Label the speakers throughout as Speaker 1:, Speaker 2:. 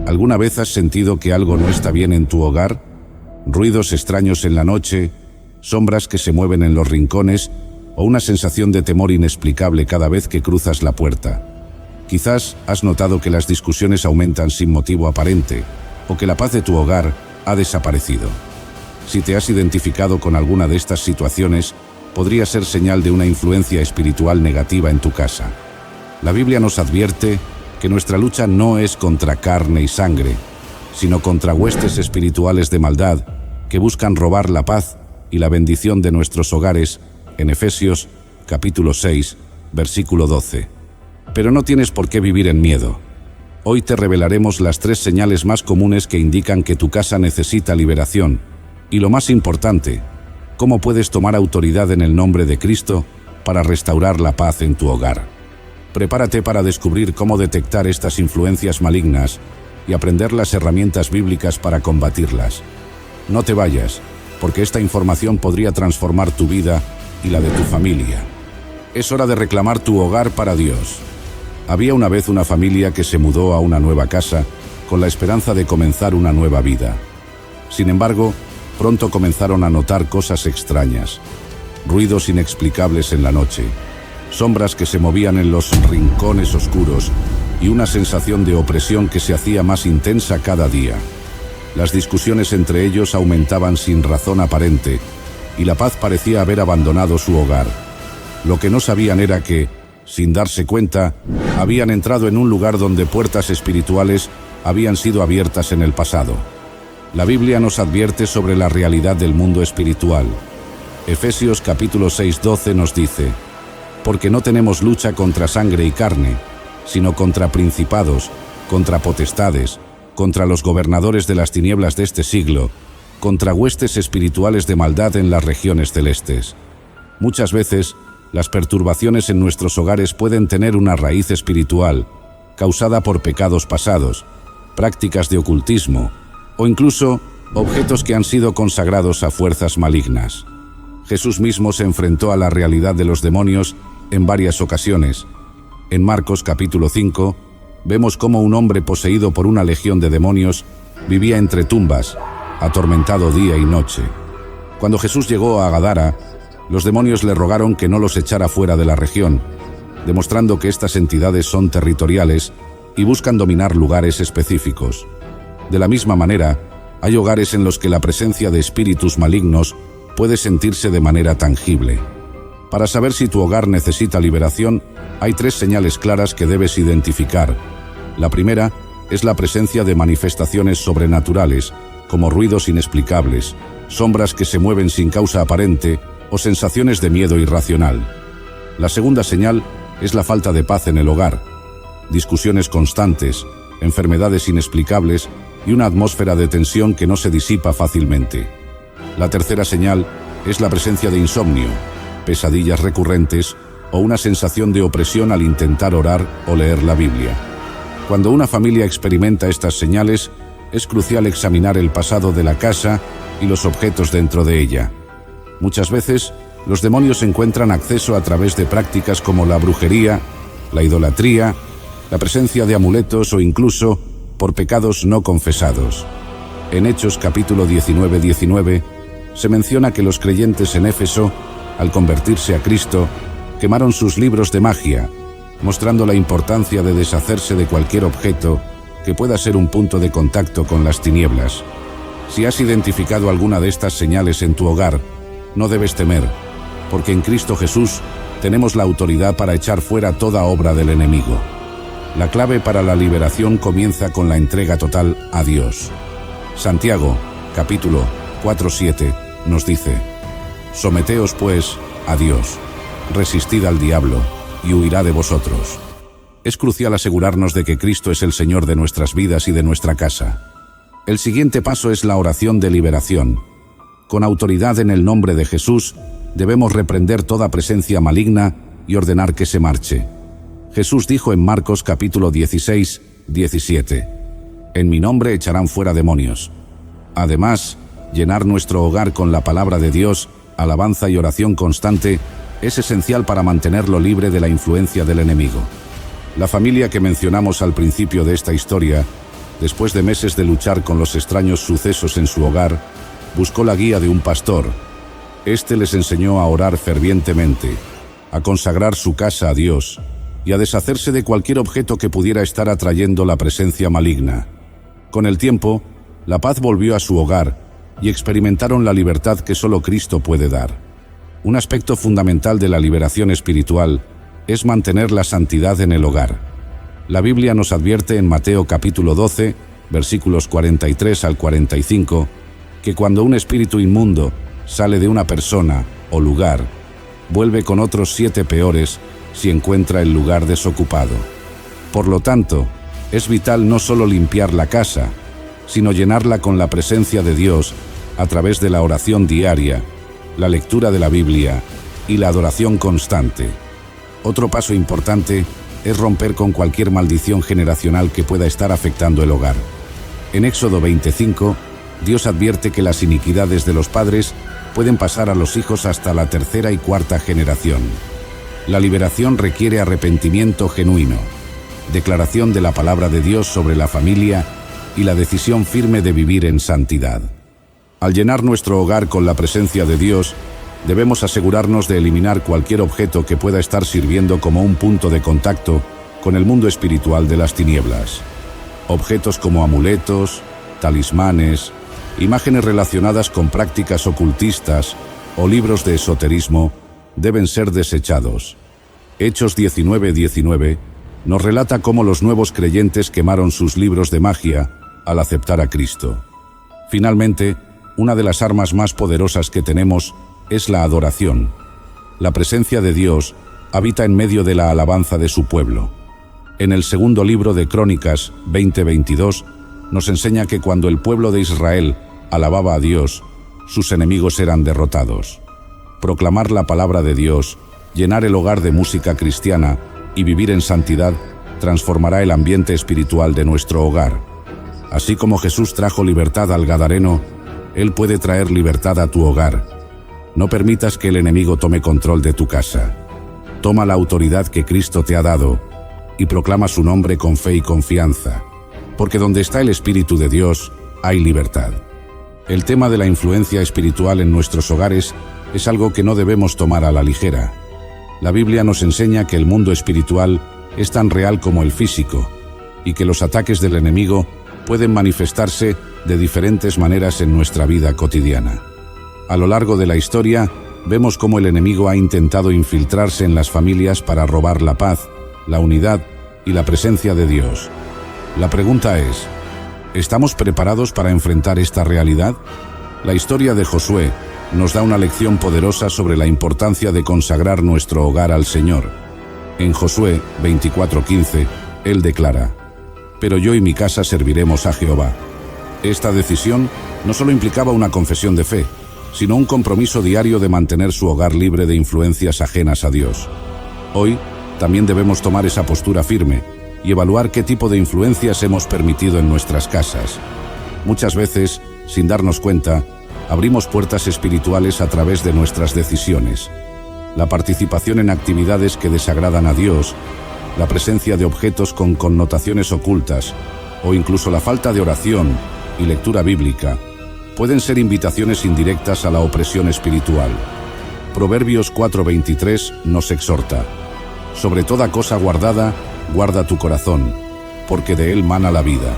Speaker 1: ¿Alguna vez has sentido que algo no está bien en tu hogar? Ruidos extraños en la noche, sombras que se mueven en los rincones o una sensación de temor inexplicable cada vez que cruzas la puerta. Quizás has notado que las discusiones aumentan sin motivo aparente o que la paz de tu hogar ha desaparecido. Si te has identificado con alguna de estas situaciones, podría ser señal de una influencia espiritual negativa en tu casa. La Biblia nos advierte que nuestra lucha no es contra carne y sangre, sino contra huestes espirituales de maldad que buscan robar la paz y la bendición de nuestros hogares, en Efesios capítulo 6, versículo 12. Pero no tienes por qué vivir en miedo. Hoy te revelaremos las 3 señales más comunes que indican que tu casa necesita liberación, y lo más importante, cómo puedes tomar autoridad en el nombre de Cristo para restaurar la paz en tu hogar. Prepárate para descubrir cómo detectar estas influencias malignas y aprender las herramientas bíblicas para combatirlas. No te vayas, porque esta información podría transformar tu vida y la de tu familia. Es hora de reclamar tu hogar para Dios. Había una vez una familia que se mudó a una nueva casa con la esperanza de comenzar una nueva vida. Sin embargo, pronto comenzaron a notar cosas extrañas, ruidos inexplicables en la noche, sombras que se movían en los rincones oscuros y una sensación de opresión que se hacía más intensa cada día. Las discusiones entre ellos aumentaban sin razón aparente y la paz parecía haber abandonado su hogar. Lo que no sabían era que, sin darse cuenta, habían entrado en un lugar donde puertas espirituales habían sido abiertas en el pasado. La Biblia nos advierte sobre la realidad del mundo espiritual. Efesios capítulo 6:12 nos dice: porque no tenemos lucha contra sangre y carne, sino contra principados, contra potestades, contra los gobernadores de las tinieblas de este siglo, contra huestes espirituales de maldad en las regiones celestes. Muchas veces, las perturbaciones en nuestros hogares pueden tener una raíz espiritual, causada por pecados pasados, prácticas de ocultismo, o incluso objetos que han sido consagrados a fuerzas malignas. Jesús mismo se enfrentó a la realidad de los demonios en varias ocasiones. En Marcos capítulo 5, vemos cómo un hombre poseído por una legión de demonios vivía entre tumbas, atormentado día y noche. Cuando Jesús llegó a Gadara, los demonios le rogaron que no los echara fuera de la región, demostrando que estas entidades son territoriales y buscan dominar lugares específicos. De la misma manera, hay hogares en los que la presencia de espíritus malignos puede sentirse de manera tangible. Para saber si tu hogar necesita liberación, hay 3 señales claras que debes identificar. La primera es la presencia de manifestaciones sobrenaturales, como ruidos inexplicables, sombras que se mueven sin causa aparente o sensaciones de miedo irracional. La segunda señal es la falta de paz en el hogar, discusiones constantes, enfermedades inexplicables y una atmósfera de tensión que no se disipa fácilmente. La tercera señal es la presencia de insomnio, pesadillas recurrentes o una sensación de opresión al intentar orar o leer la Biblia. Cuando una familia experimenta estas señales, es crucial examinar el pasado de la casa y los objetos dentro de ella. Muchas veces, los demonios encuentran acceso a través de prácticas como la brujería, la idolatría, la presencia de amuletos o incluso por pecados no confesados. En Hechos capítulo 19 se menciona que los creyentes en Éfeso, al convertirse a Cristo, quemaron sus libros de magia, mostrando la importancia de deshacerse de cualquier objeto que pueda ser un punto de contacto con las tinieblas. Si has identificado alguna de estas señales en tu hogar, no debes temer, porque en Cristo Jesús tenemos la autoridad para echar fuera toda obra del enemigo. La clave para la liberación comienza con la entrega total a Dios. Santiago, capítulo 4:7, nos dice: someteos pues a Dios, resistid al diablo, y huirá de vosotros. Es crucial asegurarnos de que Cristo es el Señor de nuestras vidas y de nuestra casa. El siguiente paso es la oración de liberación. Con autoridad en el nombre de Jesús, debemos reprender toda presencia maligna y ordenar que se marche. Jesús dijo en Marcos capítulo 16:17: en mi nombre echarán fuera demonios. Además, llenar nuestro hogar con la palabra de Dios, alabanza y oración constante es esencial para mantenerlo libre de la influencia del enemigo. La familia que mencionamos al principio de esta historia después de meses de luchar con los extraños sucesos en su hogar, buscó la guía de un pastor. Este les enseñó a orar fervientemente, a consagrar su casa a Dios y a deshacerse de cualquier objeto que pudiera estar atrayendo la presencia maligna. Con el tiempo, la paz volvió a su hogar y experimentaron la libertad que solo Cristo puede dar. Un aspecto fundamental de la liberación espiritual es mantener la santidad en el hogar. La Biblia nos advierte en Mateo capítulo 12, versículos 43 al 45, que cuando un espíritu inmundo sale de una persona o lugar, vuelve con otros 7 peores si encuentra el lugar desocupado. Por lo tanto, es vital no solo limpiar la casa, sino llenarla con la presencia de Dios a través de la oración diaria, la lectura de la Biblia y la adoración constante. Otro paso importante es romper con cualquier maldición generacional que pueda estar afectando el hogar. En Éxodo 25, Dios advierte que las iniquidades de los padres pueden pasar a los hijos hasta la 3ª y 4ª generación. La liberación requiere arrepentimiento genuino, declaración de la palabra de Dios sobre la familia y la decisión firme de vivir en santidad. Al llenar nuestro hogar con la presencia de Dios, debemos asegurarnos de eliminar cualquier objeto que pueda estar sirviendo como un punto de contacto con el mundo espiritual de las tinieblas. Objetos como amuletos, talismanes, imágenes relacionadas con prácticas ocultistas o libros de esoterismo deben ser desechados. Hechos 19:19 nos relata cómo los nuevos creyentes quemaron sus libros de magia al aceptar a Cristo. Finalmente, una de las armas más poderosas que tenemos es la adoración. La presencia de Dios habita en medio de la alabanza de su pueblo. En el segundo libro de Crónicas 20:22 nos enseña que cuando el pueblo de Israel alababa a Dios, sus enemigos eran derrotados. Proclamar la palabra de Dios, llenar el hogar de música cristiana y vivir en santidad transformará el ambiente espiritual de nuestro hogar. Así como Jesús trajo libertad al Gadareno, Él puede traer libertad a tu hogar. No permitas que el enemigo tome control de tu casa. Toma la autoridad que Cristo te ha dado y proclama su nombre con fe y confianza, porque donde está el Espíritu de Dios, hay libertad. El tema de la influencia espiritual en nuestros hogares es algo que no debemos tomar a la ligera. La Biblia nos enseña que el mundo espiritual es tan real como el físico y que los ataques del enemigo pueden manifestarse de diferentes maneras en nuestra vida cotidiana. A lo largo de la historia, vemos cómo el enemigo ha intentado infiltrarse en las familias para robar la paz, la unidad y la presencia de Dios. La pregunta es, ¿estamos preparados para enfrentar esta realidad? La historia de Josué nos da una lección poderosa sobre la importancia de consagrar nuestro hogar al Señor. En Josué 24:15, él declara: «Pero yo y mi casa serviremos a Jehová». Esta decisión no solo implicaba una confesión de fe, sino un compromiso diario de mantener su hogar libre de influencias ajenas a Dios. Hoy, también debemos tomar esa postura firme y evaluar qué tipo de influencias hemos permitido en nuestras casas. Muchas veces, sin darnos cuenta, abrimos puertas espirituales a través de nuestras decisiones. La participación en actividades que desagradan a Dios, la presencia de objetos con connotaciones ocultas o incluso la falta de oración y lectura bíblica pueden ser invitaciones indirectas a la opresión espiritual. Proverbios 4:23 nos exhorta: «Sobre toda cosa guardada, guarda tu corazón, porque de él mana la vida».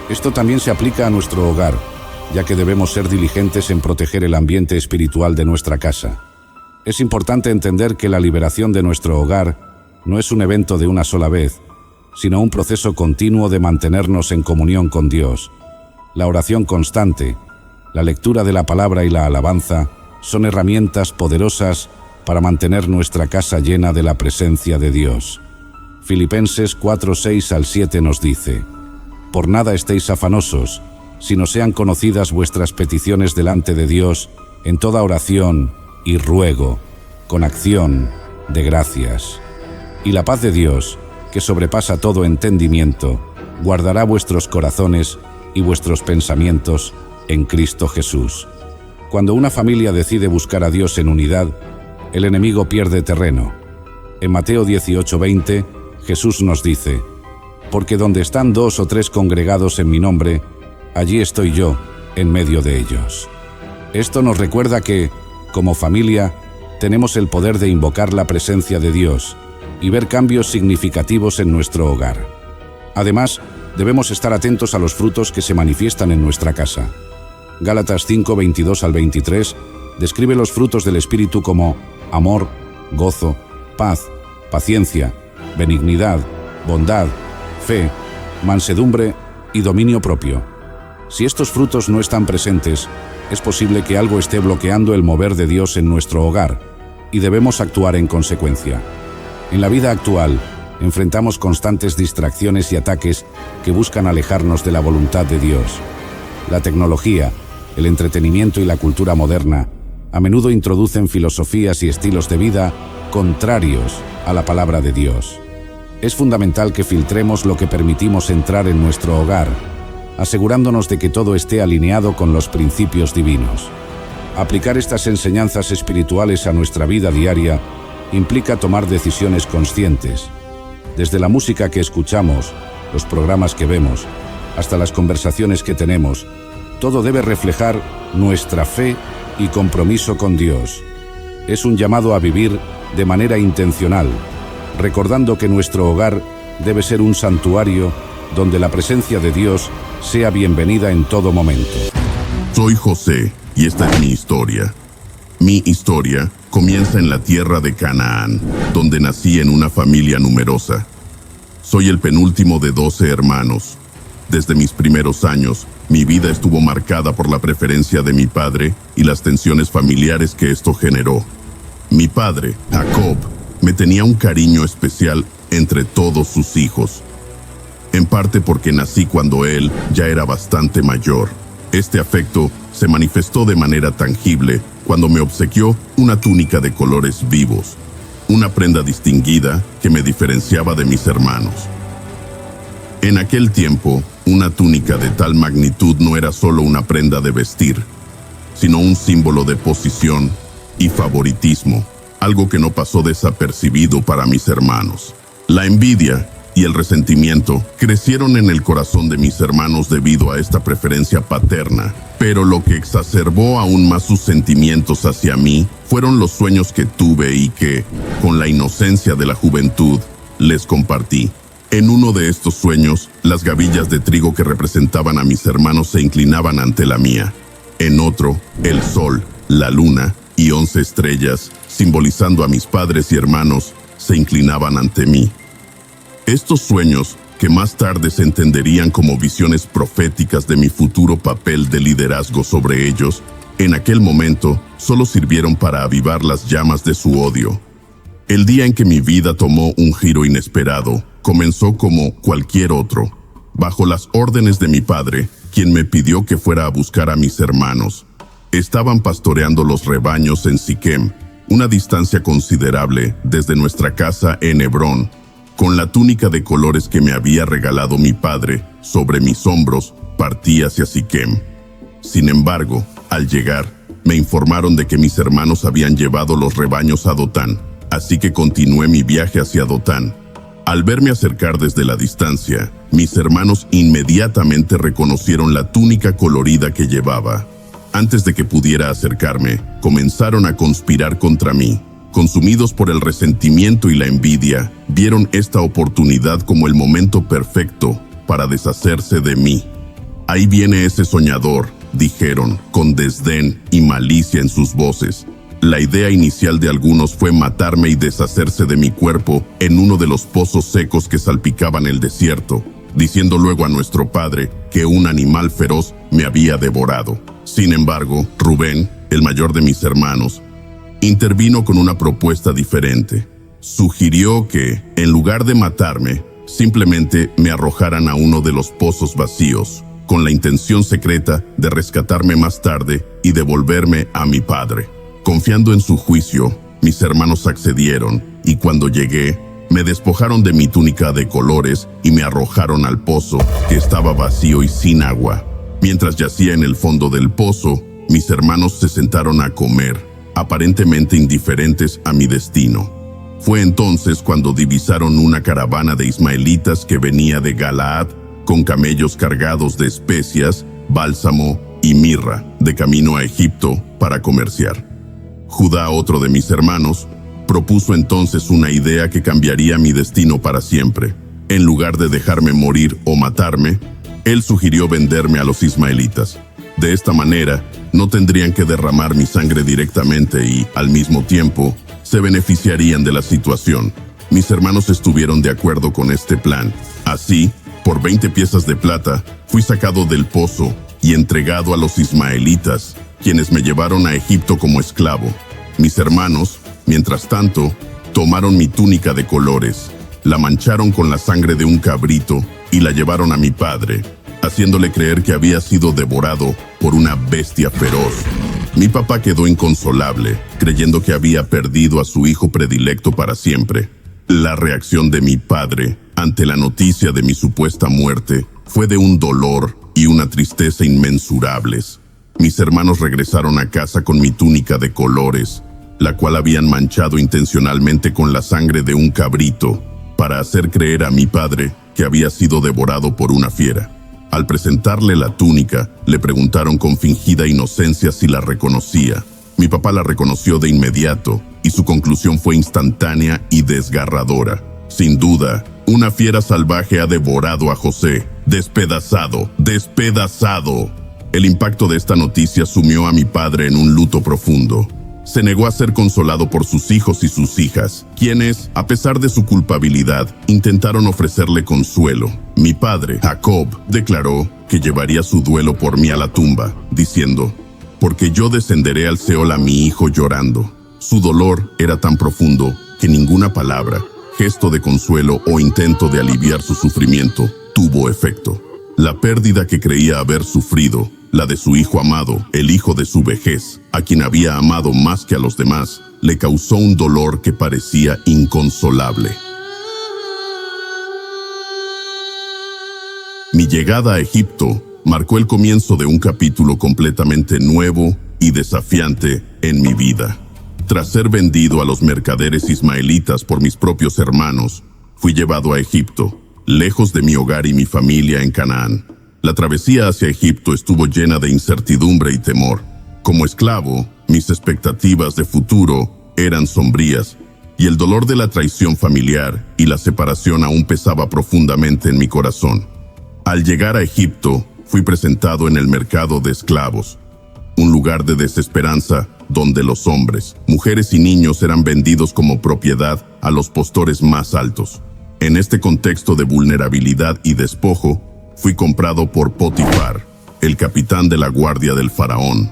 Speaker 1: Esto también se aplica a nuestro hogar, ya que debemos ser diligentes en proteger el ambiente espiritual de nuestra casa. Es importante entender que la liberación de nuestro hogar no es un evento de una sola vez, sino un proceso continuo de mantenernos en comunión con Dios. La oración constante, la lectura de la palabra y la alabanza son herramientas poderosas para mantener nuestra casa llena de la presencia de Dios. Filipenses 4:6-7 nos dice: «Por nada estéis afanosos, sino sean conocidas vuestras peticiones delante de Dios en toda oración y ruego, con acción de gracias. Y la paz de Dios, que sobrepasa todo entendimiento, guardará vuestros corazones y vuestros pensamientos en Cristo Jesús». Cuando una familia decide buscar a Dios en unidad, el enemigo pierde terreno. En Mateo 18:20, Jesús nos dice: porque donde están 2 o 3 congregados en mi nombre, allí estoy yo, en medio de ellos. Esto nos recuerda que, como familia, tenemos el poder de invocar la presencia de Dios y ver cambios significativos en nuestro hogar. Además, debemos estar atentos a los frutos que se manifiestan en nuestra casa. Gálatas 5, 22 al 23 describe los frutos del Espíritu como amor, gozo, paz, paciencia, benignidad, bondad, fe, mansedumbre y dominio propio. Si estos frutos no están presentes, es posible que algo esté bloqueando el mover de Dios en nuestro hogar y debemos actuar en consecuencia. En la vida actual, enfrentamos constantes distracciones y ataques que buscan alejarnos de la voluntad de Dios. La tecnología, el entretenimiento y la cultura moderna a menudo introducen filosofías y estilos de vida contrarios a la palabra de Dios. Es fundamental que filtremos lo que permitimos entrar en nuestro hogar, asegurándonos de que todo esté alineado con los principios divinos. Aplicar estas enseñanzas espirituales a nuestra vida diaria implica tomar decisiones conscientes. Desde la música que escuchamos, los programas que vemos, hasta las conversaciones que tenemos, todo debe reflejar nuestra fe y compromiso con Dios. Es un llamado a vivir de manera intencional, recordando que nuestro hogar debe ser un santuario donde la presencia de Dios sea bienvenida en todo momento.
Speaker 2: Soy José y esta es mi historia. Mi historia comienza en la tierra de Canaán, donde nací en una familia numerosa. Soy el penúltimo de 12 hermanos. Desde mis primeros años, mi vida estuvo marcada por la preferencia de mi padre y las tensiones familiares que esto generó. Mi padre, Jacob, me tenía un cariño especial entre todos sus hijos. En parte porque nací cuando él ya era bastante mayor. Este afecto se manifestó de manera tangible cuando me obsequió una túnica de colores vivos, una prenda distinguida que me diferenciaba de mis hermanos. En aquel tiempo, una túnica de tal magnitud no era solo una prenda de vestir, sino un símbolo de posición y favoritismo, algo que no pasó desapercibido para mis hermanos. La envidia y el resentimiento crecieron en el corazón de mis hermanos debido a esta preferencia paterna, pero lo que exacerbó aún más sus sentimientos hacia mí fueron los sueños que tuve y que, con la inocencia de la juventud, les compartí. En uno de estos sueños, las gavillas de trigo que representaban a mis hermanos se inclinaban ante la mía. En otro, el sol, la luna y 11 estrellas, simbolizando a mis padres y hermanos, se inclinaban ante mí. Estos sueños, que más tarde se entenderían como visiones proféticas de mi futuro papel de liderazgo sobre ellos, en aquel momento solo sirvieron para avivar las llamas de su odio. El día en que mi vida tomó un giro inesperado, comenzó como cualquier otro, bajo las órdenes de mi padre, quien me pidió que fuera a buscar a mis hermanos. Estaban pastoreando los rebaños en Siquem, una distancia considerable desde nuestra casa en Hebrón. Con la túnica de colores que me había regalado mi padre sobre mis hombros, partí hacia Siquem. Sin embargo, al llegar, me informaron de que mis hermanos habían llevado los rebaños a Dotán, así que continué mi viaje hacia Dotán. Al verme acercar desde la distancia, mis hermanos inmediatamente reconocieron la túnica colorida que llevaba. Antes de que pudiera acercarme, comenzaron a conspirar contra mí. Consumidos por el resentimiento y la envidia, vieron esta oportunidad como el momento perfecto para deshacerse de mí. Ahí viene ese soñador, dijeron, con desdén y malicia en sus voces. La idea inicial de algunos fue matarme y deshacerse de mi cuerpo en uno de los pozos secos que salpicaban el desierto, diciendo luego a nuestro padre que un animal feroz me había devorado. Sin embargo, Rubén, el mayor de mis hermanos, intervino con una propuesta diferente. Sugirió que, en lugar de matarme, simplemente me arrojaran a uno de los pozos vacíos, con la intención secreta de rescatarme más tarde y devolverme a mi padre. Confiando en su juicio, mis hermanos accedieron, y cuando llegué, me despojaron de mi túnica de colores y me arrojaron al pozo, que estaba vacío y sin agua. Mientras yacía en el fondo del pozo, mis hermanos se sentaron a comer, aparentemente indiferentes a mi destino. Fue entonces cuando divisaron una caravana de ismaelitas que venía de Galaad con camellos cargados de especias, bálsamo y mirra, de camino a Egipto para comerciar. Judá, otro de mis hermanos, propuso entonces una idea que cambiaría mi destino para siempre. En lugar de dejarme morir o matarme, él sugirió venderme a los ismaelitas. De esta manera, no tendrían que derramar mi sangre directamente y, al mismo tiempo, se beneficiarían de la situación. Mis hermanos estuvieron de acuerdo con este plan. Así, por 20 piezas de plata, fui sacado del pozo y entregado a los ismaelitas, quienes me llevaron a Egipto como esclavo. Mis hermanos, mientras tanto, tomaron mi túnica de colores, la mancharon con la sangre de un cabrito y la llevaron a mi padre, haciéndole creer que había sido devorado por una bestia feroz. Mi papá quedó inconsolable, creyendo que había perdido a su hijo predilecto para siempre. La reacción de mi padre ante la noticia de mi supuesta muerte fue de un dolor y una tristeza inmensurables. Mis hermanos regresaron a casa con mi túnica de colores, la cual habían manchado intencionalmente con la sangre de un cabrito, para hacer creer a mi padre que había sido devorado por una fiera. Al presentarle la túnica, le preguntaron con fingida inocencia si la reconocía. Mi papá la reconoció de inmediato, y su conclusión fue instantánea y desgarradora. Sin duda, una fiera salvaje ha devorado a José. Despedazado, despedazado. El impacto de esta noticia sumió a mi padre en un luto profundo. Se negó a ser consolado por sus hijos y sus hijas, quienes, a pesar de su culpabilidad, intentaron ofrecerle consuelo. Mi padre, Jacob, declaró que llevaría su duelo por mí a la tumba, diciendo: «Porque yo descenderé al Seol a mi hijo llorando». Su dolor era tan profundo que ninguna palabra, gesto de consuelo o intento de aliviar su sufrimiento tuvo efecto. La pérdida que creía haber sufrido, la de su hijo amado, el hijo de su vejez, a quien había amado más que a los demás, le causó un dolor que parecía inconsolable. Mi llegada a Egipto marcó el comienzo de un capítulo completamente nuevo y desafiante en mi vida. Tras ser vendido a los mercaderes ismaelitas por mis propios hermanos, fui llevado a Egipto, lejos de mi hogar y mi familia en Canaán. La travesía hacia Egipto estuvo llena de incertidumbre y temor. Como esclavo, mis expectativas de futuro eran sombrías, y el dolor de la traición familiar y la separación aún pesaba profundamente en mi corazón. Al llegar a Egipto, fui presentado en el mercado de esclavos, un lugar de desesperanza donde los hombres, mujeres y niños eran vendidos como propiedad a los postores más altos. En este contexto de vulnerabilidad y despojo, fui comprado por Potifar, el capitán de la guardia del faraón.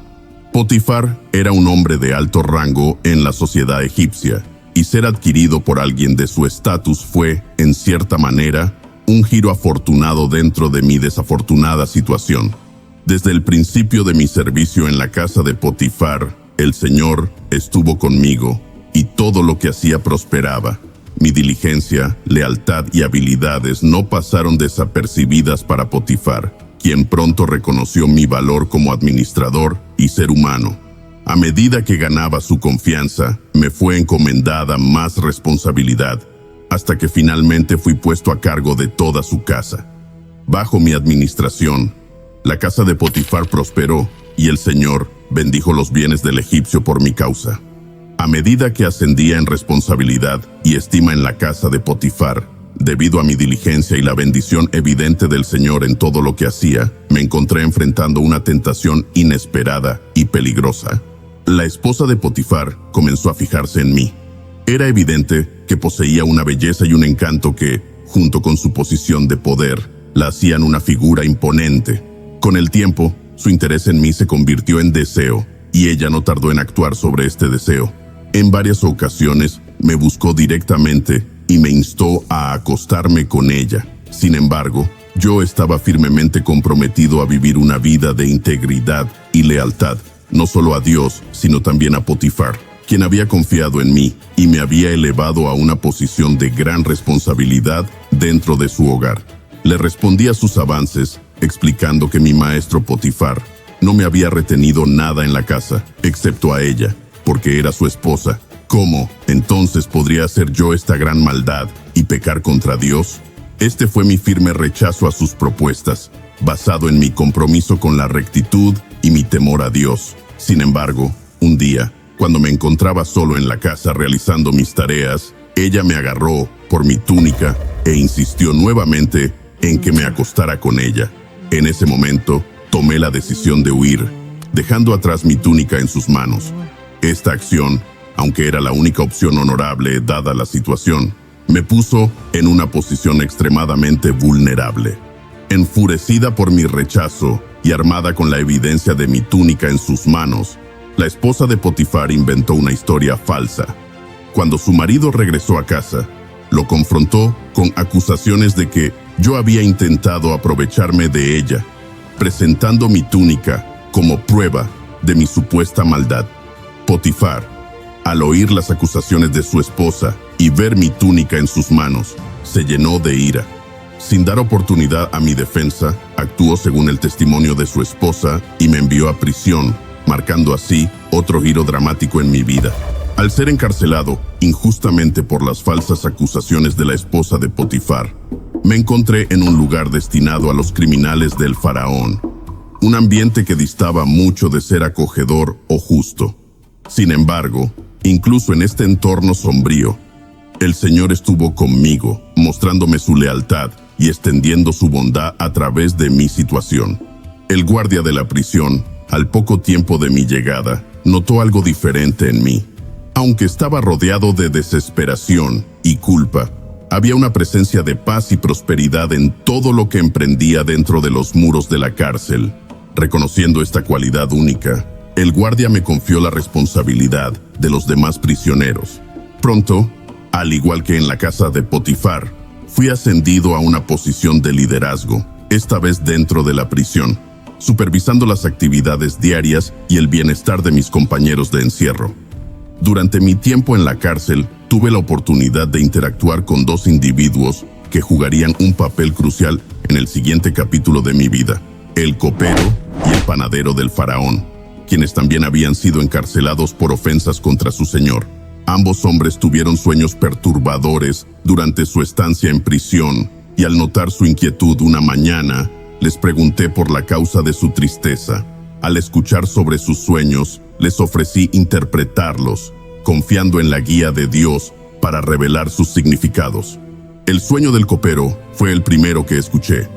Speaker 2: Potifar era un hombre de alto rango en la sociedad egipcia, y ser adquirido por alguien de su estatus fue, en cierta manera, un giro afortunado dentro de mi desafortunada situación. Desde el principio de mi servicio en la casa de Potifar, el Señor estuvo conmigo, y todo lo que hacía prosperaba. Mi diligencia, lealtad y habilidades no pasaron desapercibidas para Potifar, quien pronto reconoció mi valor como administrador y ser humano. A medida que ganaba su confianza, me fue encomendada más responsabilidad, hasta que finalmente fui puesto a cargo de toda su casa. Bajo mi administración, la casa de Potifar prosperó y el Señor bendijo los bienes del egipcio por mi causa. A medida que ascendía en responsabilidad y estima en la casa de Potifar, debido a mi diligencia y la bendición evidente del Señor en todo lo que hacía, me encontré enfrentando una tentación inesperada y peligrosa. La esposa de Potifar comenzó a fijarse en mí. Era evidente que poseía una belleza y un encanto que, junto con su posición de poder, la hacían una figura imponente. Con el tiempo, su interés en mí se convirtió en deseo, y ella no tardó en actuar sobre este deseo. En varias ocasiones me buscó directamente y me instó a acostarme con ella. Sin embargo, yo estaba firmemente comprometido a vivir una vida de integridad y lealtad, no solo a Dios, sino también a Potifar, quien había confiado en mí y me había elevado a una posición de gran responsabilidad dentro de su hogar. Le respondí a sus avances, explicando que mi maestro Potifar no me había retenido nada en la casa, excepto a ella, porque era su esposa, ¿Cómo, entonces, podría hacer yo esta gran maldad y pecar contra Dios? Este fue mi firme rechazo a sus propuestas, basado en mi compromiso con la rectitud y mi temor a Dios. Sin embargo, un día, cuando me encontraba solo en la casa realizando mis tareas, ella me agarró por mi túnica e insistió nuevamente en que me acostara con ella. En ese momento, tomé la decisión de huir, dejando atrás mi túnica en sus manos. Esta acción, aunque era la única opción honorable dada la situación, me puso en una posición extremadamente vulnerable. Enfurecida por mi rechazo y armada con la evidencia de mi túnica en sus manos, la esposa de Potifar inventó una historia falsa. Cuando su marido regresó a casa, lo confrontó con acusaciones de que yo había intentado aprovecharme de ella, presentando mi túnica como prueba de mi supuesta maldad. Potifar, al oír las acusaciones de su esposa y ver mi túnica en sus manos, se llenó de ira. Sin dar oportunidad a mi defensa, actuó según el testimonio de su esposa y me envió a prisión, marcando así otro giro dramático en mi vida. Al ser encarcelado injustamente por las falsas acusaciones de la esposa de Potifar, me encontré en un lugar destinado a los criminales del faraón, un ambiente que distaba mucho de ser acogedor o justo. Sin embargo, incluso en este entorno sombrío, el Señor estuvo conmigo, mostrándome su lealtad y extendiendo su bondad a través de mi situación. El guardia de la prisión, al poco tiempo de mi llegada, notó algo diferente en mí. Aunque estaba rodeado de desesperación y culpa, había una presencia de paz y prosperidad en todo lo que emprendía dentro de los muros de la cárcel. Reconociendo esta cualidad única, el guardia me confió la responsabilidad de los demás prisioneros. Pronto, al igual que en la casa de Potifar, fui ascendido a una posición de liderazgo, esta vez dentro de la prisión, supervisando las actividades diarias y el bienestar de mis compañeros de encierro. Durante mi tiempo en la cárcel, tuve la oportunidad de interactuar con dos individuos que jugarían un papel crucial en el siguiente capítulo de mi vida: el copero y el panadero del faraón, quienes también habían sido encarcelados por ofensas contra su señor. Ambos hombres tuvieron sueños perturbadores durante su estancia en prisión, y al notar su inquietud una mañana, les pregunté por la causa de su tristeza. Al escuchar sobre sus sueños, les ofrecí interpretarlos, confiando en la guía de Dios para revelar sus significados. El sueño del copero fue el primero que escuché.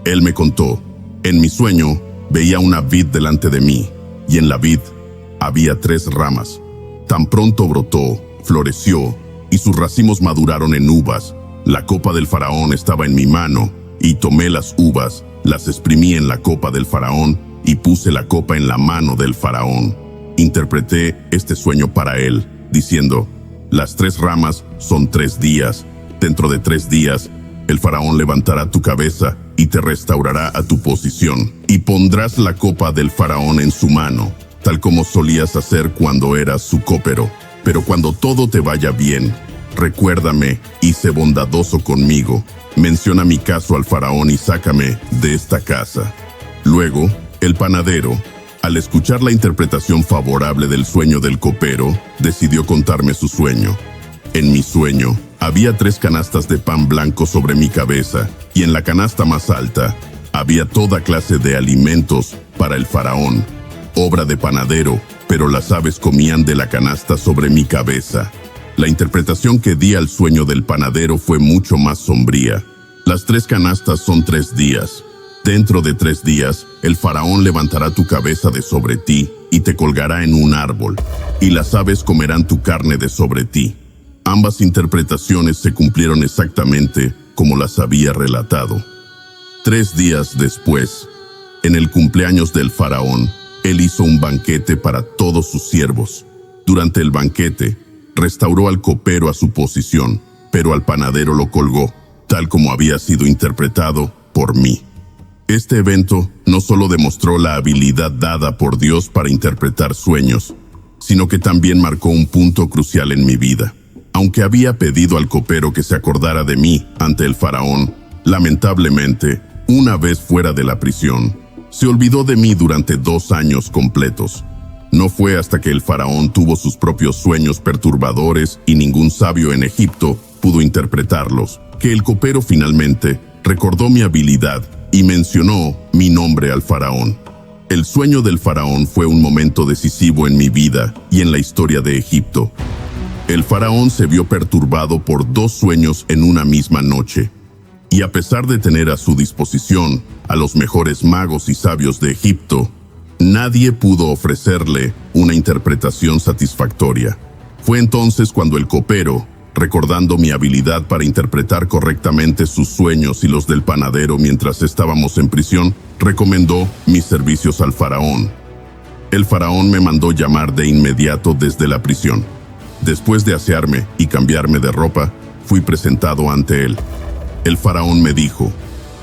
Speaker 2: Él me contó: en mi sueño veía una vid delante de mí, y en la vid había 3 ramas. Tan pronto brotó, floreció, y sus racimos maduraron en uvas. La copa del faraón estaba en mi mano, y tomé las uvas, las exprimí en la copa del faraón, y puse la copa en la mano del faraón. Interpreté este sueño para él, diciendo: las 3 ramas son 3 días. Dentro de 3 días, el faraón levantará tu cabeza y te restaurará a tu posición, y pondrás la copa del faraón en su mano, tal como solías hacer cuando eras su copero. Pero cuando todo te vaya bien, recuérdame y sé bondadoso conmigo. Menciona mi caso al faraón y sácame de esta casa. Luego, el panadero, al escuchar la interpretación favorable del sueño del copero, decidió contarme su sueño. En mi sueño, había 3 canastas de pan blanco sobre mi cabeza, y en la canasta más alta, había toda clase de alimentos para el faraón, obra de panadero, pero las aves comían de la canasta sobre mi cabeza. La interpretación que di al sueño del panadero fue mucho más sombría. Las 3 canastas son 3 días. Dentro de 3 días, el faraón levantará tu cabeza de sobre ti y te colgará en un árbol, y las aves comerán tu carne de sobre ti. Ambas interpretaciones se cumplieron exactamente como las había relatado. 3 días después, en el cumpleaños del faraón, él hizo un banquete para todos sus siervos. Durante el banquete, restauró al copero a su posición, pero al panadero lo colgó, tal como había sido interpretado por mí. Este evento no solo demostró la habilidad dada por Dios para interpretar sueños, sino que también marcó un punto crucial en mi vida. Aunque había pedido al copero que se acordara de mí ante el faraón, lamentablemente, una vez fuera de la prisión, se olvidó de mí durante 2 años completos. No fue hasta que el faraón tuvo sus propios sueños perturbadores y ningún sabio en Egipto pudo interpretarlos, que el copero finalmente recordó mi habilidad y mencionó mi nombre al faraón. El sueño del faraón fue un momento decisivo en mi vida y en la historia de Egipto. El faraón se vio perturbado por 2 sueños en una misma noche. Y a pesar de tener a su disposición a los mejores magos y sabios de Egipto, nadie pudo ofrecerle una interpretación satisfactoria. Fue entonces cuando el copero, recordando mi habilidad para interpretar correctamente sus sueños y los del panadero mientras estábamos en prisión, recomendó mis servicios al faraón. El faraón me mandó llamar de inmediato desde la prisión. Después de asearme y cambiarme de ropa, fui presentado ante él. El faraón me dijo: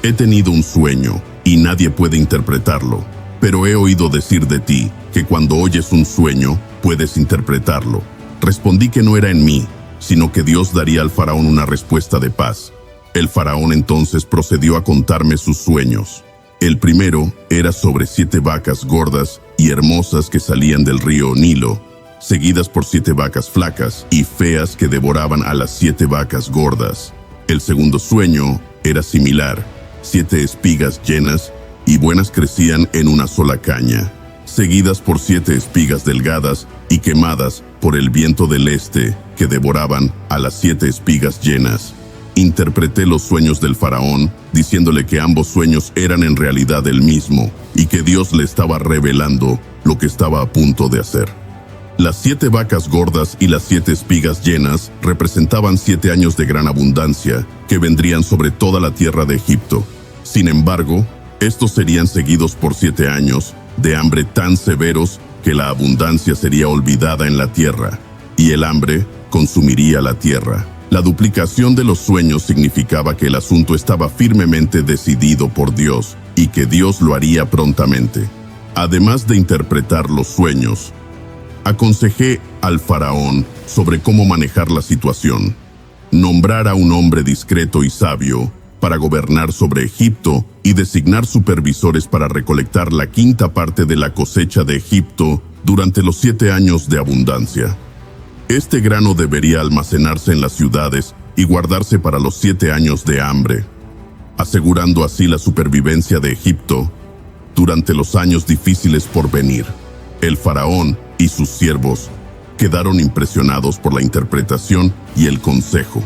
Speaker 2: «He tenido un sueño y nadie puede interpretarlo, pero he oído decir de ti que cuando oyes un sueño puedes interpretarlo». Respondí que no era en mí, sino que Dios daría al faraón una respuesta de paz. El faraón entonces procedió a contarme sus sueños. El primero era sobre 7 vacas gordas y hermosas que salían del río Nilo, seguidas por 7 vacas flacas y feas que devoraban a las 7 vacas gordas. El segundo sueño era similar: 7 espigas llenas y buenas crecían en una sola caña, seguidas por 7 espigas delgadas y quemadas por el viento del este, que devoraban a las 7 espigas llenas. Interpreté los sueños del faraón, diciéndole que ambos sueños eran en realidad el mismo, y que Dios le estaba revelando lo que estaba a punto de hacer. Las 7 vacas gordas y las 7 espigas llenas representaban 7 años de gran abundancia, que vendrían sobre toda la tierra de Egipto. Sin embargo, estos serían seguidos por 7 años de hambre tan severos que la abundancia sería olvidada en la tierra, y el hambre consumiría la tierra. La duplicación de los sueños significaba que el asunto estaba firmemente decidido por Dios, y que Dios lo haría prontamente. Además de interpretar los sueños, aconsejé al faraón sobre cómo manejar la situación. Nombrar a un hombre discreto y sabio para gobernar sobre Egipto y designar supervisores para recolectar la 5ª parte de la cosecha de Egipto durante los 7 años de abundancia. Este grano debería almacenarse en las ciudades y guardarse para los 7 años de hambre, asegurando así la supervivencia de Egipto durante los años difíciles por venir. El faraón y sus siervos quedaron impresionados por la interpretación y el consejo.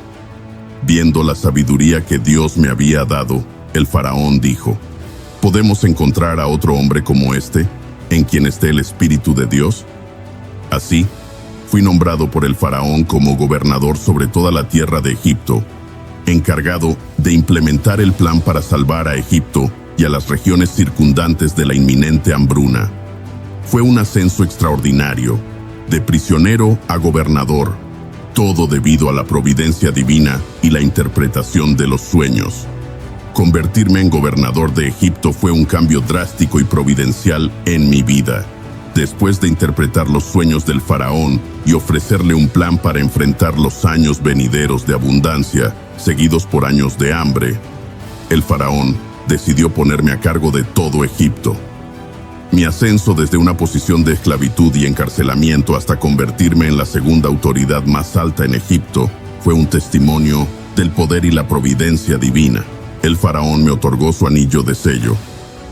Speaker 2: Viendo la sabiduría que Dios me había dado, el faraón dijo: ¿podemos encontrar a otro hombre como este, en quien esté el Espíritu de Dios? Así, fui nombrado por el faraón como gobernador sobre toda la tierra de Egipto, encargado de implementar el plan para salvar a Egipto y a las regiones circundantes de la inminente hambruna. Fue un ascenso extraordinario, de prisionero a gobernador, todo debido a la providencia divina y la interpretación de los sueños. Convertirme en gobernador de Egipto fue un cambio drástico y providencial en mi vida. Después de interpretar los sueños del faraón y ofrecerle un plan para enfrentar los años venideros de abundancia, seguidos por años de hambre, el faraón decidió ponerme a cargo de todo Egipto. Mi ascenso desde una posición de esclavitud y encarcelamiento hasta convertirme en la segunda autoridad más alta en Egipto fue un testimonio del poder y la providencia divina. El faraón me otorgó su anillo de sello,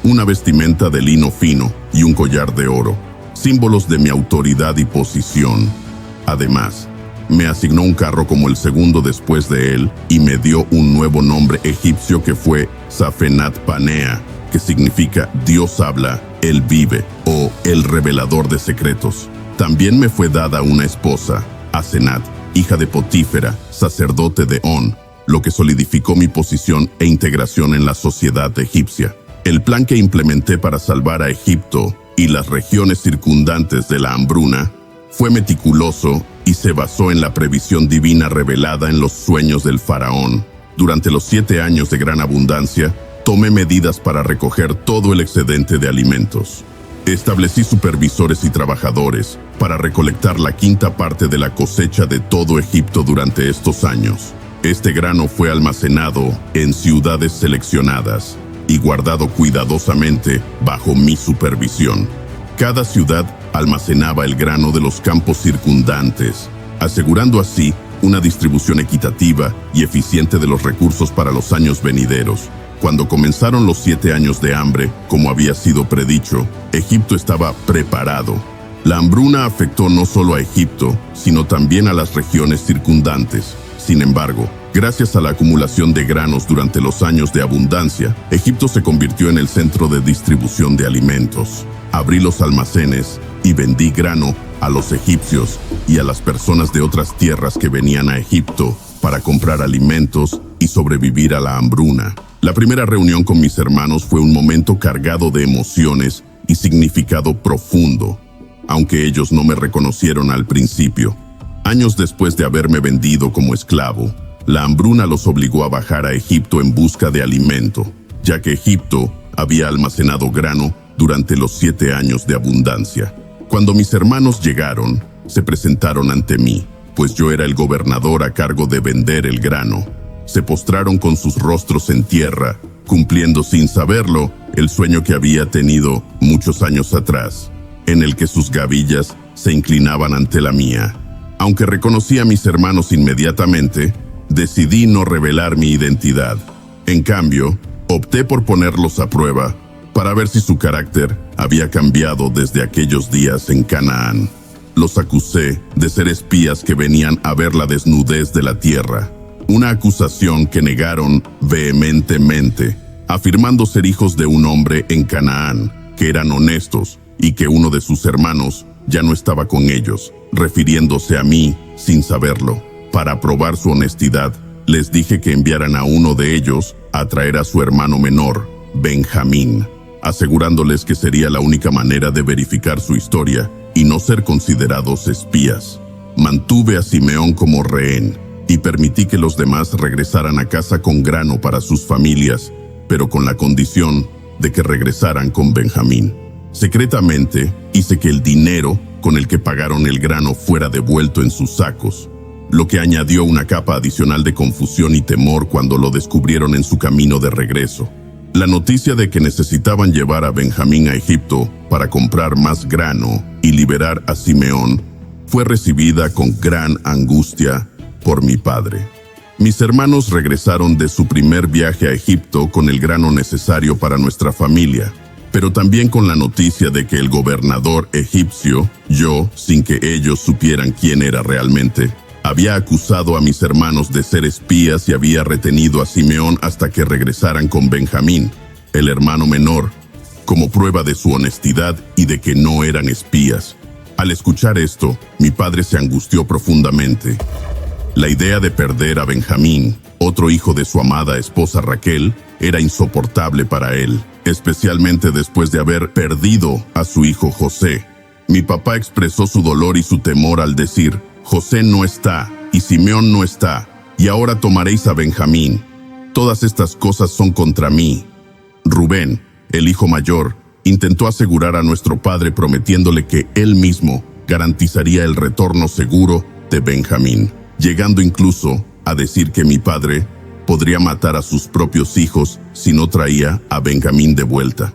Speaker 2: una vestimenta de lino fino y un collar de oro, símbolos de mi autoridad y posición. Además, me asignó un carro como el segundo después de él y me dio un nuevo nombre egipcio que fue Safenat Panea, que significa Dios habla, Él vive, o el revelador de secretos. También me fue dada una esposa, Asenat, hija de Potífera, sacerdote de On, lo que solidificó mi posición e integración en la sociedad egipcia. El plan que implementé para salvar a Egipto y las regiones circundantes de la hambruna fue meticuloso y se basó en la previsión divina revelada en los sueños del faraón. Durante los 7 años de gran abundancia, tomé medidas para recoger todo el excedente de alimentos. Establecí supervisores y trabajadores para recolectar la 5ª parte de la cosecha de todo Egipto durante estos años. Este grano fue almacenado en ciudades seleccionadas y guardado cuidadosamente bajo mi supervisión. Cada ciudad almacenaba el grano de los campos circundantes, asegurando así una distribución equitativa y eficiente de los recursos para los años venideros. Cuando comenzaron los 7 años de hambre, como había sido predicho, Egipto estaba preparado. La hambruna afectó no solo a Egipto, sino también a las regiones circundantes. Sin embargo, gracias a la acumulación de granos durante los años de abundancia, Egipto se convirtió en el centro de distribución de alimentos. Abrí los almacenes y vendí grano a los egipcios y a las personas de otras tierras que venían a Egipto para comprar alimentos y sobrevivir a la hambruna. La primera reunión con mis hermanos fue un momento cargado de emociones y significado profundo, aunque ellos no me reconocieron al principio. Años después de haberme vendido como esclavo, la hambruna los obligó a bajar a Egipto en busca de alimento, ya que Egipto había almacenado grano durante los 7 años de abundancia. Cuando mis hermanos llegaron, se presentaron ante mí, pues yo era el gobernador a cargo de vender el grano. Se postraron con sus rostros en tierra, cumpliendo sin saberlo el sueño que había tenido muchos años atrás, en el que sus gavillas se inclinaban ante la mía. Aunque reconocí a mis hermanos inmediatamente, decidí no revelar mi identidad. En cambio, opté por ponerlos a prueba para ver si su carácter había cambiado desde aquellos días en Canaán. Los acusé de ser espías que venían a ver la desnudez de la tierra, una acusación que negaron vehementemente, afirmando ser hijos de un hombre en Canaán, que eran honestos y que uno de sus hermanos ya no estaba con ellos, refiriéndose a mí sin saberlo. Para probar su honestidad, les dije que enviaran a uno de ellos a traer a su hermano menor, Benjamín, asegurándoles que sería la única manera de verificar su historia y no ser considerados espías. Mantuve a Simeón como rehén y permití que los demás regresaran a casa con grano para sus familias, pero con la condición de que regresaran con Benjamín. Secretamente, hice que el dinero con el que pagaron el grano fuera devuelto en sus sacos, lo que añadió una capa adicional de confusión y temor cuando lo descubrieron en su camino de regreso. La noticia de que necesitaban llevar a Benjamín a Egipto para comprar más grano y liberar a Simeón fue recibida con gran angustia por mi padre. Mis hermanos regresaron de su primer viaje a Egipto con el grano necesario para nuestra familia, pero también con la noticia de que el gobernador egipcio, yo, sin que ellos supieran quién era realmente, había acusado a mis hermanos de ser espías y había retenido a Simeón hasta que regresaran con Benjamín, el hermano menor, como prueba de su honestidad y de que no eran espías. Al escuchar esto, mi padre se angustió profundamente. La idea de perder a Benjamín, otro hijo de su amada esposa Raquel, era insoportable para él, especialmente después de haber perdido a su hijo José. Mi papá expresó su dolor y su temor al decir: José no está y Simeón no está, y ahora tomaréis a Benjamín. Todas estas cosas son contra mí. Rubén, el hijo mayor, intentó asegurar a nuestro padre prometiéndole que él mismo garantizaría el retorno seguro de Benjamín, llegando incluso a decir que mi padre podría matar a sus propios hijos si no traía a Benjamín de vuelta.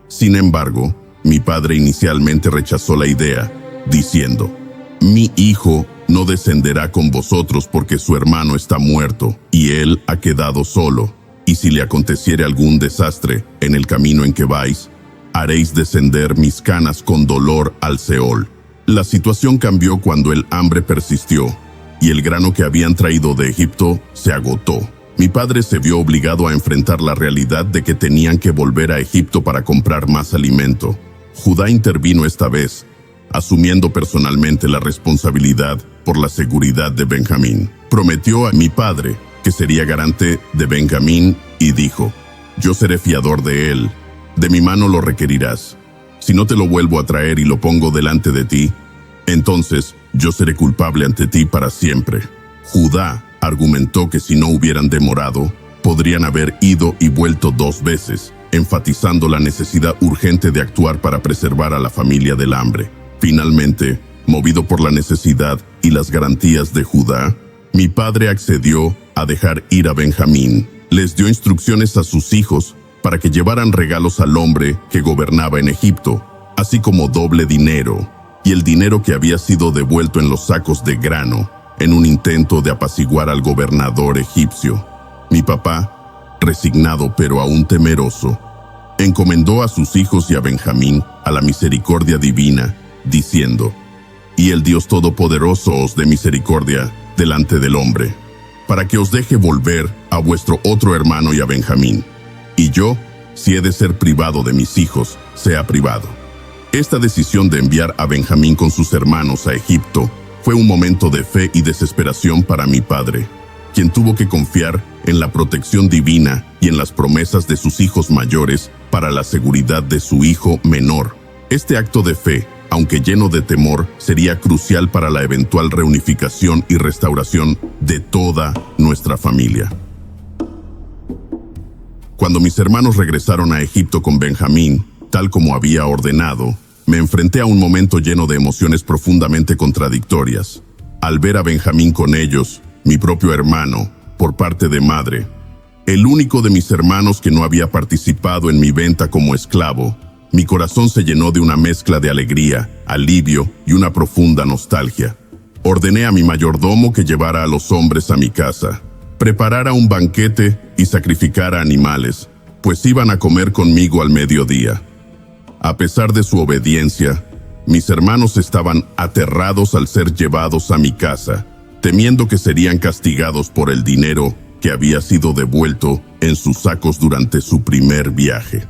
Speaker 2: Sin embargo, mi padre inicialmente rechazó la idea, diciendo: mi hijo no descenderá con vosotros porque su hermano está muerto y él ha quedado solo, y si le aconteciere algún desastre en el camino en que vais, haréis descender mis canas con dolor al Seol. La situación cambió cuando el hambre persistió y el grano que habían traído de Egipto se agotó. Mi padre se vio obligado a enfrentar la realidad de que tenían que volver a Egipto para comprar más alimento. Judá intervino esta vez, asumiendo personalmente la responsabilidad por la seguridad de Benjamín. Prometió a mi padre que sería garante de Benjamín y dijo: yo seré fiador de él, de mi mano lo requerirás. Si no te lo vuelvo a traer y lo pongo delante de ti, entonces yo seré culpable ante ti para siempre. Judá argumentó que si no hubieran demorado, podrían haber ido y vuelto 2 veces, enfatizando la necesidad urgente de actuar para preservar a la familia del hambre. Finalmente, movido por la necesidad y las garantías de Judá, mi padre accedió a dejar ir a Benjamín. Les dio instrucciones a sus hijos para que llevaran regalos al hombre que gobernaba en Egipto, así como doble dinero. y el dinero que había sido devuelto en los sacos de grano, en un intento de apaciguar al gobernador egipcio. Mi papá, resignado pero aún temeroso, encomendó a sus hijos y a Benjamín a la misericordia divina, diciendo: «Y el Dios Todopoderoso os dé misericordia delante del hombre, para que os deje volver a vuestro otro hermano y a Benjamín. Y yo, si he de ser privado de mis hijos, sea privado». Esta decisión de enviar a Benjamín con sus hermanos a Egipto fue un momento de fe y desesperación para mi padre, quien tuvo que confiar en la protección divina y en las promesas de sus hijos mayores para la seguridad de su hijo menor. Este acto de fe, aunque lleno de temor, sería crucial para la eventual reunificación y restauración de toda nuestra familia. Cuando mis hermanos regresaron a Egipto con Benjamín, tal como había ordenado, me enfrenté a un momento lleno de emociones profundamente contradictorias. Al ver a Benjamín con ellos, mi propio hermano, por parte de madre, el único de mis hermanos que no había participado en mi venta como esclavo, mi corazón se llenó de una mezcla de alegría, alivio y una profunda nostalgia. Ordené a mi mayordomo que llevara a los hombres a mi casa, preparara un banquete y sacrificara animales, pues iban a comer conmigo al mediodía. A pesar de su obediencia, mis hermanos estaban aterrados al ser llevados a mi casa, temiendo que serían castigados por el dinero que había sido devuelto en sus sacos durante su primer viaje.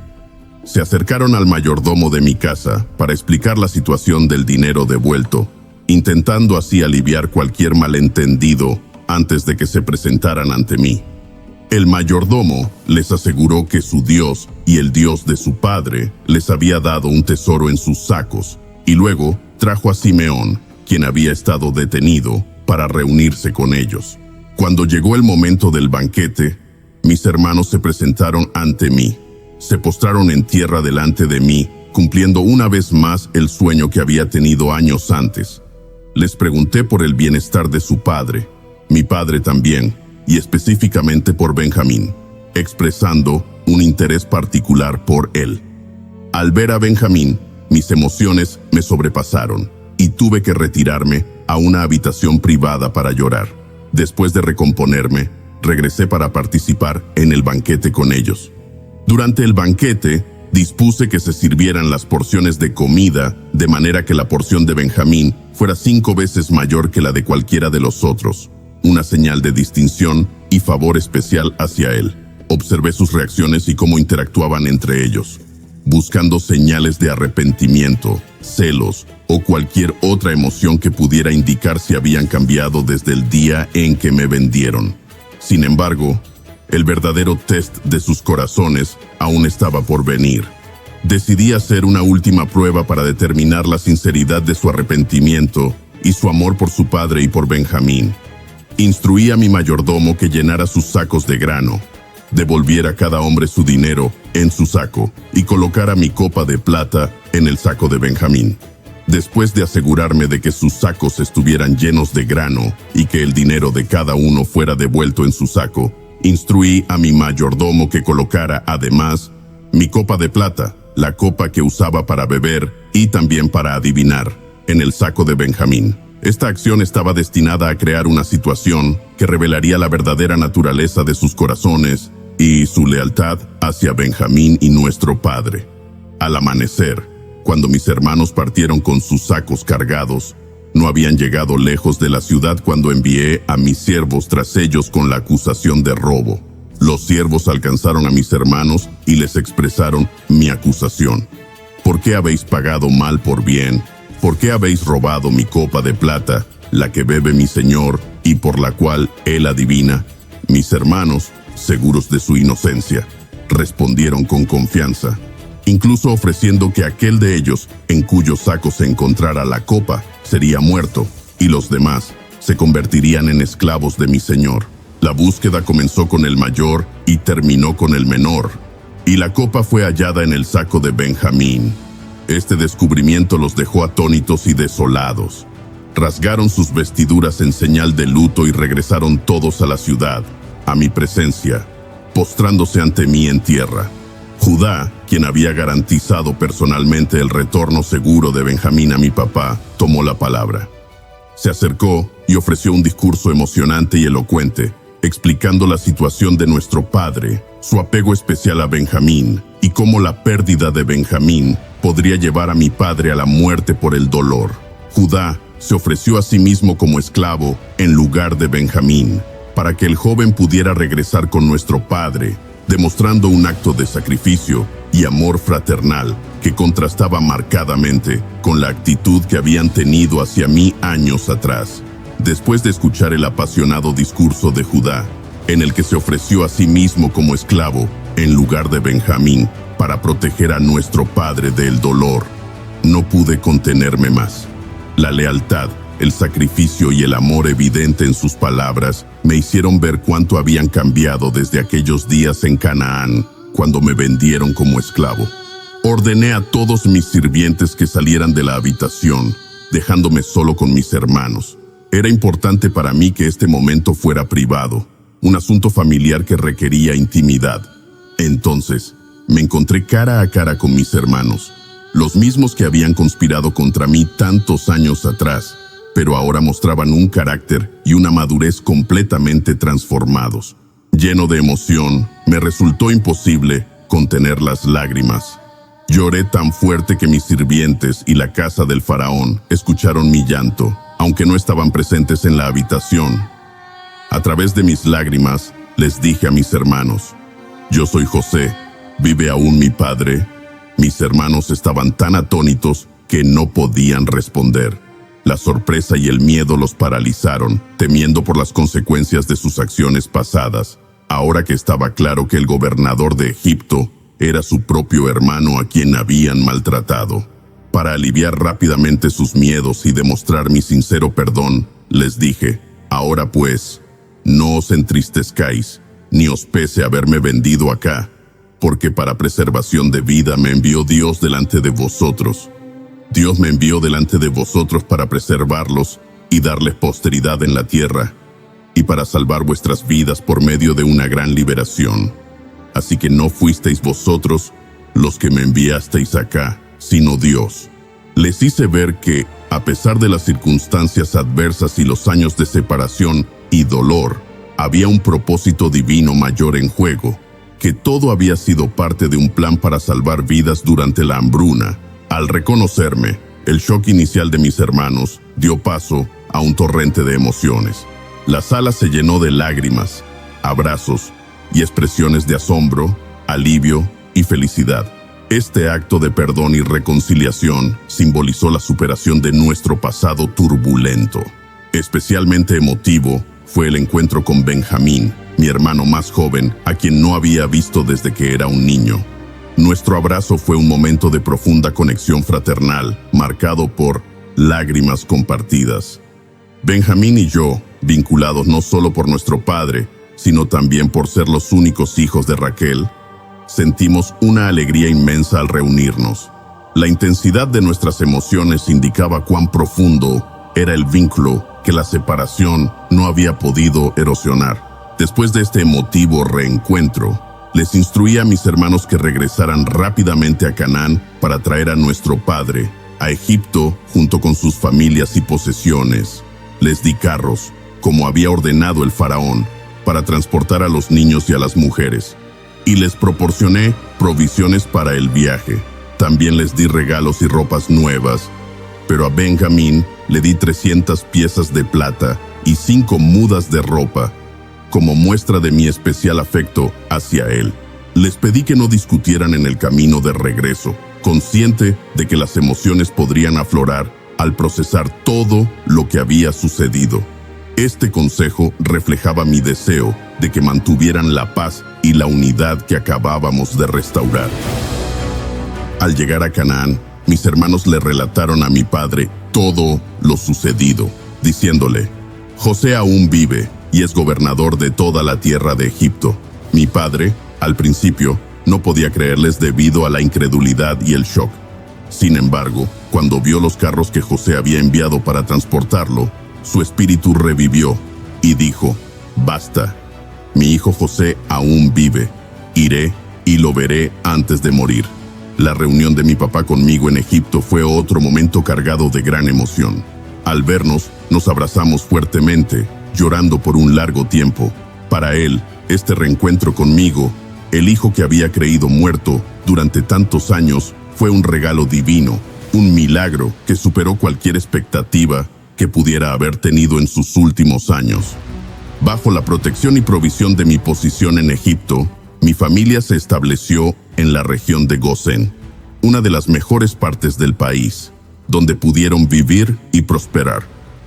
Speaker 2: Se acercaron al mayordomo de mi casa para explicar la situación del dinero devuelto, intentando así aliviar cualquier malentendido antes de que se presentaran ante mí. El mayordomo les aseguró que su Dios y el Dios de su padre les había dado un tesoro en sus sacos, y luego trajo a Simeón, quien había estado detenido, para reunirse con ellos. Cuando llegó el momento del banquete, mis hermanos se presentaron ante mí. Se postraron en tierra delante de mí, cumpliendo una vez más el sueño que había tenido años antes. Les pregunté por el bienestar de su padre, mi padre también, y específicamente por Benjamín, expresando un interés particular por él. Al ver a Benjamín, mis emociones me sobrepasaron y tuve que retirarme a una habitación privada para llorar. Después de recomponerme, regresé para participar en el banquete con ellos. Durante el banquete, dispuse que se sirvieran las porciones de comida de manera que la porción de Benjamín fuera 5 veces mayor que la de cualquiera de los otros, una señal de distinción y favor especial hacia él. Observé sus reacciones y cómo interactuaban entre ellos, buscando señales de arrepentimiento, celos o cualquier otra emoción que pudiera indicar si habían cambiado desde el día en que me vendieron. Sin embargo, el verdadero test de sus corazones aún estaba por venir. Decidí hacer una última prueba para determinar la sinceridad de su arrepentimiento y su amor por su padre y por Benjamín. Instruí a mi mayordomo que llenara sus sacos de grano, devolviera a cada hombre su dinero en su saco y colocara mi copa de plata en el saco de Benjamín. Después de asegurarme de que sus sacos estuvieran llenos de grano y que el dinero de cada uno fuera devuelto en su saco, instruí a mi mayordomo que colocara además mi copa de plata, la copa que usaba para beber y también para adivinar, en el saco de Benjamín. Esta acción estaba destinada a crear una situación que revelaría la verdadera naturaleza de sus corazones y su lealtad hacia Benjamín y nuestro padre. Al amanecer, cuando mis hermanos partieron con sus sacos cargados, no habían llegado lejos de la ciudad cuando envié a mis siervos tras ellos con la acusación de robo. Los siervos alcanzaron a mis hermanos y les expresaron mi acusación. ¿Por qué habéis pagado mal por bien? ¿Por qué habéis robado mi copa de plata, la que bebe mi señor y por la cual él adivina? Mis hermanos, seguros de su inocencia, respondieron con confianza, incluso ofreciendo que aquel de ellos en cuyo saco se encontrara la copa sería muerto y los demás se convertirían en esclavos de mi señor. La búsqueda comenzó con el mayor y terminó con el menor, y la copa fue hallada en el saco de Benjamín. Este descubrimiento los dejó atónitos y desolados. Rasgaron sus vestiduras en señal de luto y regresaron todos a la ciudad, a mi presencia, postrándose ante mí en tierra. Judá, quien había garantizado personalmente el retorno seguro de Benjamín a mi papá, tomó la palabra. Se acercó y ofreció un discurso emocionante y elocuente, explicando la situación de nuestro padre, su apego especial a Benjamín y cómo la pérdida de Benjamín podría llevar a mi padre a la muerte por el dolor. Judá se ofreció a sí mismo como esclavo en lugar de Benjamín, para que el joven pudiera regresar con nuestro padre, demostrando un acto de sacrificio y amor fraternal que contrastaba marcadamente con la actitud que habían tenido hacia mí años atrás. Después de escuchar el apasionado discurso de Judá, en el que se ofreció a sí mismo como esclavo en lugar de Benjamín para proteger a nuestro padre del dolor, no pude contenerme más. La lealtad, el sacrificio y el amor evidente en sus palabras me hicieron ver cuánto habían cambiado desde aquellos días en Canaán, cuando me vendieron como esclavo. Ordené a todos mis sirvientes que salieran de la habitación, dejándome solo con mis hermanos. Era importante para mí que este momento fuera privado, un asunto familiar que requería intimidad. Entonces, me encontré cara a cara con mis hermanos, los mismos que habían conspirado contra mí tantos años atrás, pero ahora mostraban un carácter y una madurez completamente transformados. Lleno de emoción, me resultó imposible contener las lágrimas. Lloré tan fuerte que mis sirvientes y la casa del faraón escucharon mi llanto, aunque no estaban presentes en la habitación. A través de mis lágrimas, les dije a mis hermanos: «Yo soy José, ¿vive aún mi padre?». Mis hermanos estaban tan atónitos que no podían responder. La sorpresa y el miedo los paralizaron, temiendo por las consecuencias de sus acciones pasadas, ahora que estaba claro que el gobernador de Egipto era su propio hermano a quien habían maltratado. Para aliviar rápidamente sus miedos y demostrar mi sincero perdón, les dije: «Ahora pues, no os entristezcáis, ni os pese haberme vendido acá, porque para preservación de vida me envió Dios delante de vosotros. Dios me envió delante de vosotros para preservarlos y darles posteridad en la tierra, y para salvar vuestras vidas por medio de una gran liberación. Así que no fuisteis vosotros los que me enviasteis acá, sino Dios». Les hice ver que, a pesar de las circunstancias adversas y los años de separación y dolor, había un propósito divino mayor en juego, que todo había sido parte de un plan para salvar vidas durante la hambruna. Al reconocerme, el shock inicial de mis hermanos dio paso a un torrente de emociones. La sala se llenó de lágrimas, abrazos y expresiones de asombro, alivio y felicidad. Este acto de perdón y reconciliación simbolizó la superación de nuestro pasado turbulento. Especialmente emotivo fue el encuentro con Benjamín, mi hermano más joven, a quien no había visto desde que era un niño. Nuestro abrazo fue un momento de profunda conexión fraternal, marcado por lágrimas compartidas. Benjamín y yo, vinculados no solo por nuestro padre, sino también por ser los únicos hijos de Raquel, sentimos una alegría inmensa al reunirnos. La intensidad de nuestras emociones indicaba cuán profundo era el vínculo que la separación no había podido erosionar. Después de este emotivo reencuentro, les instruí a mis hermanos que regresaran rápidamente a Canaán para traer a nuestro padre a Egipto junto con sus familias y posesiones. Les di carros, como había ordenado el faraón, para transportar a los niños y a las mujeres, y les proporcioné provisiones para el viaje. También les di regalos y ropas nuevas, pero a Benjamín le di 300 piezas de plata y 5 mudas de ropa, como muestra de mi especial afecto hacia él. Les pedí que no discutieran en el camino de regreso, consciente de que las emociones podrían aflorar al procesar todo lo que había sucedido. Este consejo reflejaba mi deseo de que mantuvieran la paz y la unidad que acabábamos de restaurar. Al llegar a Canaán, mis hermanos le relataron a mi padre todo lo sucedido, diciéndole: «José aún vive y es gobernador de toda la tierra de Egipto». Mi padre, al principio, no podía creerles debido a la incredulidad y el shock. Sin embargo, cuando vio los carros que José había enviado para transportarlo, su espíritu revivió y dijo: «Basta, mi hijo José aún vive. Iré y lo veré antes de morir. La reunión de mi papá conmigo en Egipto fue otro momento cargado de gran emoción. Al vernos, nos abrazamos fuertemente, llorando por un largo tiempo. Para él, este reencuentro conmigo, el hijo que había creído muerto durante tantos años, fue un regalo divino, un milagro que superó cualquier expectativa que pudiera haber tenido en sus últimos años. Bajo la protección y provisión de mi posición en Egipto, mi familia se estableció en la región de Gosén, una de las mejores partes del país, donde pudieron vivir y prosperar.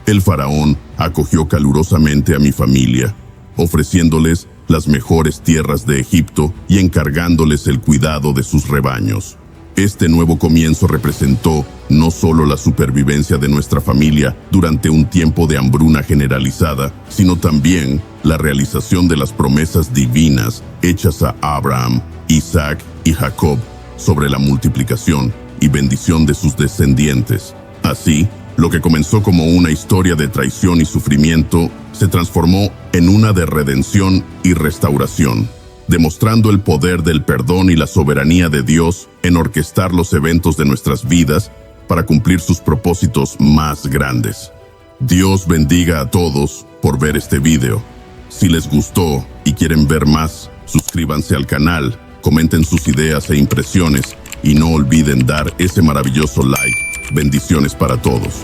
Speaker 2: El faraón acogió calurosamente a mi familia, ofreciéndoles las mejores tierras de Egipto y encargándoles el cuidado de sus rebaños. Este nuevo comienzo representó no solo la supervivencia de nuestra familia durante un tiempo de hambruna generalizada, sino también la realización de las promesas divinas hechas a Abraham, Isaac y Jacob sobre la multiplicación y bendición de sus descendientes. Así, lo que comenzó como una historia de traición y sufrimiento se transformó en una de redención y restauración, demostrando el poder del perdón y la soberanía de Dios en orquestar los eventos de nuestras vidas para cumplir sus propósitos más grandes. Dios bendiga a todos por ver este video. Si les gustó y quieren ver más, suscríbanse al canal, comenten sus ideas e impresiones y no olviden dar ese maravilloso like. Bendiciones para todos.